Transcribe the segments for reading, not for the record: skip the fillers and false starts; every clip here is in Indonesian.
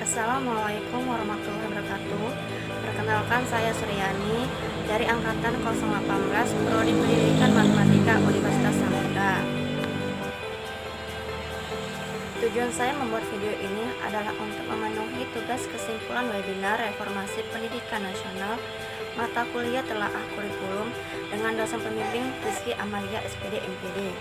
Assalamualaikum warahmatullahi wabarakatuh. Perkenalkan, saya Suryani dari angkatan 018 Prodi Pendidikan Matematika Universitas Samudra. Tujuan saya membuat video ini adalah untuk memenuhi tugas kesimpulan webinar Reformasi Pendidikan Nasional mata kuliah telaah kurikulum dengan dosen pembimbing Rizky Amalia SPD MPD.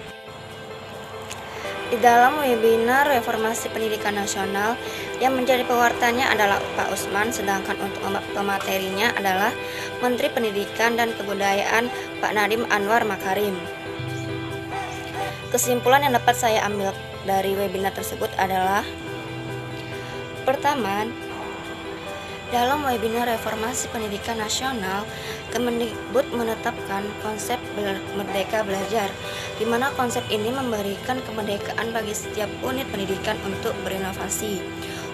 Di dalam webinar Reformasi Pendidikan Nasional, yang menjadi pewartanya adalah Pak Usman, sedangkan untuk pematerinya adalah Menteri Pendidikan dan Kebudayaan Pak Nadiem Anwar Makarim. Kesimpulan yang dapat saya ambil dari webinar tersebut adalah: pertama, dalam webinar Reformasi Pendidikan Nasional, Kemendikbud menetapkan konsep Merdeka Belajar, di mana konsep ini memberikan kemerdekaan bagi setiap unit pendidikan untuk berinovasi.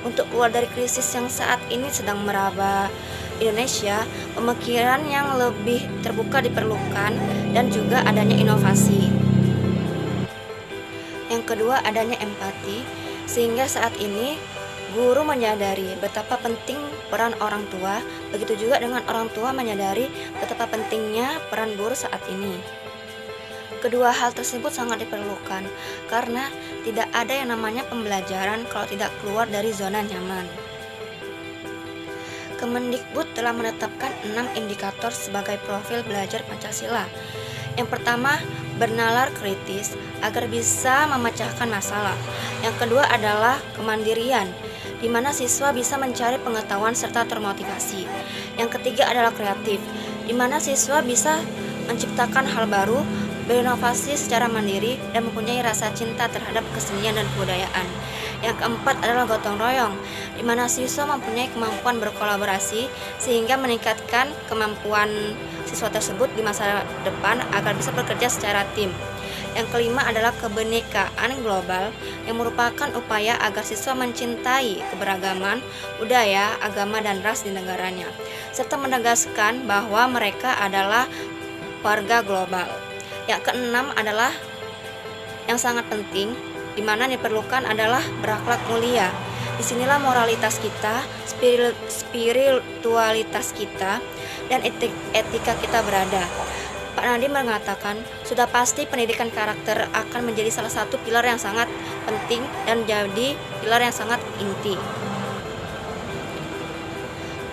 Untuk keluar dari krisis yang saat ini sedang meraba Indonesia, pemikiran yang lebih terbuka diperlukan dan juga adanya inovasi. Yang kedua, adanya empati, sehingga saat ini guru menyadari betapa penting peran orang tua, begitu juga dengan orang tua menyadari betapa pentingnya peran guru saat ini. Kedua hal tersebut sangat diperlukan karena tidak ada yang namanya pembelajaran kalau tidak keluar dari zona nyaman. Kemendikbud telah menetapkan 6 indikator sebagai profil belajar Pancasila. Yang pertama, bernalar kritis agar bisa memecahkan masalah. Yang kedua adalah kemandirian, di mana siswa bisa mencari pengetahuan serta termotivasi. Yang ketiga adalah kreatif, di mana siswa bisa menciptakan hal baru, berinovasi secara mandiri, dan mempunyai rasa cinta terhadap kesenian dan kebudayaan. Yang keempat adalah gotong royong, di mana siswa mempunyai kemampuan berkolaborasi sehingga meningkatkan kemampuan siswa tersebut di masa depan agar bisa bekerja secara tim. Yang kelima adalah kebinekaan global, yang merupakan upaya agar siswa mencintai keberagaman, budaya, agama, dan ras di negaranya, serta menegaskan bahwa mereka adalah warga global. Yang keenam adalah yang sangat penting, di mana diperlukan adalah berakhlak mulia. Disinilah moralitas kita, spiritualitas kita, dan etika kita berada. Pak Nadiem mengatakan, sudah pasti pendidikan karakter akan menjadi salah satu pilar yang sangat penting dan jadi pilar yang sangat inti.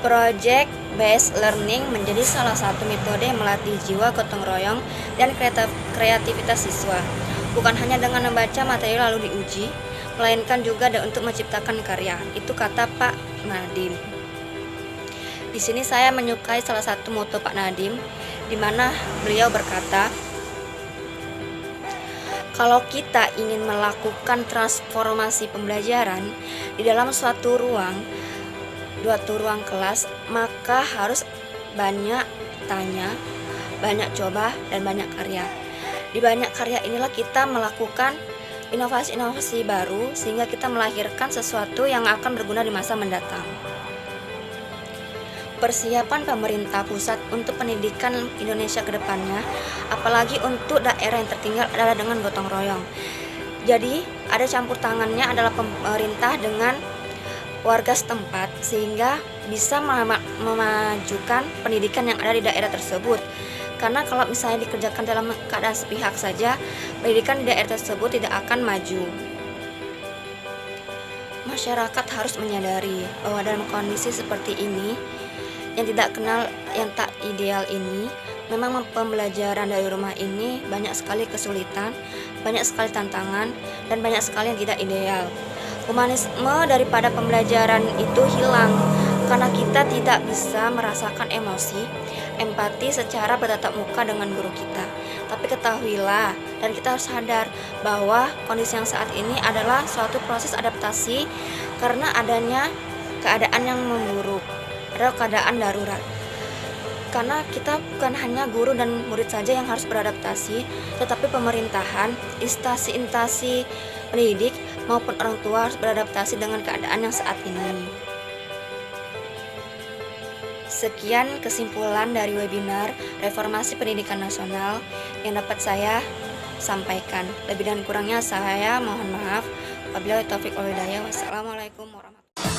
Project based learning menjadi salah satu metode yang melatih jiwa gotong royong dan kreativitas siswa. Bukan hanya dengan membaca materi lalu diuji, melainkan juga untuk menciptakan karya. Itu kata Pak Nadiem. Di sini saya menyukai salah satu moto Pak Nadiem, di mana beliau berkata, kalau kita ingin melakukan transformasi pembelajaran di dalam suatu ruang kelas, maka harus banyak tanya, banyak coba, dan banyak karya. Di banyak karya inilah kita melakukan inovasi-inovasi baru sehingga kita melahirkan sesuatu yang akan berguna di masa mendatang. Persiapan pemerintah pusat untuk pendidikan Indonesia ke depannya, apalagi untuk daerah yang tertinggal, adalah dengan gotong royong. Jadi, ada campur tangannya adalah pemerintah dengan warga setempat sehingga bisa memajukan pendidikan yang ada di daerah tersebut. Karena kalau misalnya dikerjakan dalam keadaan sepihak saja, pendidikan di daerah tersebut tidak akan maju. Masyarakat harus menyadari bahwa dalam kondisi seperti ini, yang tidak kenal yang tak ideal ini, memang pembelajaran dari rumah ini banyak sekali kesulitan, banyak sekali tantangan, dan banyak sekali yang tidak ideal. Humanisme daripada pembelajaran itu hilang karena kita tidak bisa merasakan emosi, empati secara bertatap muka dengan guru kita. Tapi ketahuilah dan kita harus sadar bahwa kondisi yang saat ini adalah suatu proses adaptasi karena adanya keadaan yang memburuk, adalah keadaan darurat. Karena kita bukan hanya guru dan murid saja yang harus beradaptasi, tetapi pemerintahan, instansi pendidik maupun orang tua harus beradaptasi dengan keadaan yang saat ini. Sekian kesimpulan dari webinar Reformasi Pendidikan Nasional yang dapat saya sampaikan. Lebih dan kurangnya saya mohon maaf. Wabillahi taufiq wal hidayah. Wassalamualaikum warahmatullahi wabarakatuh.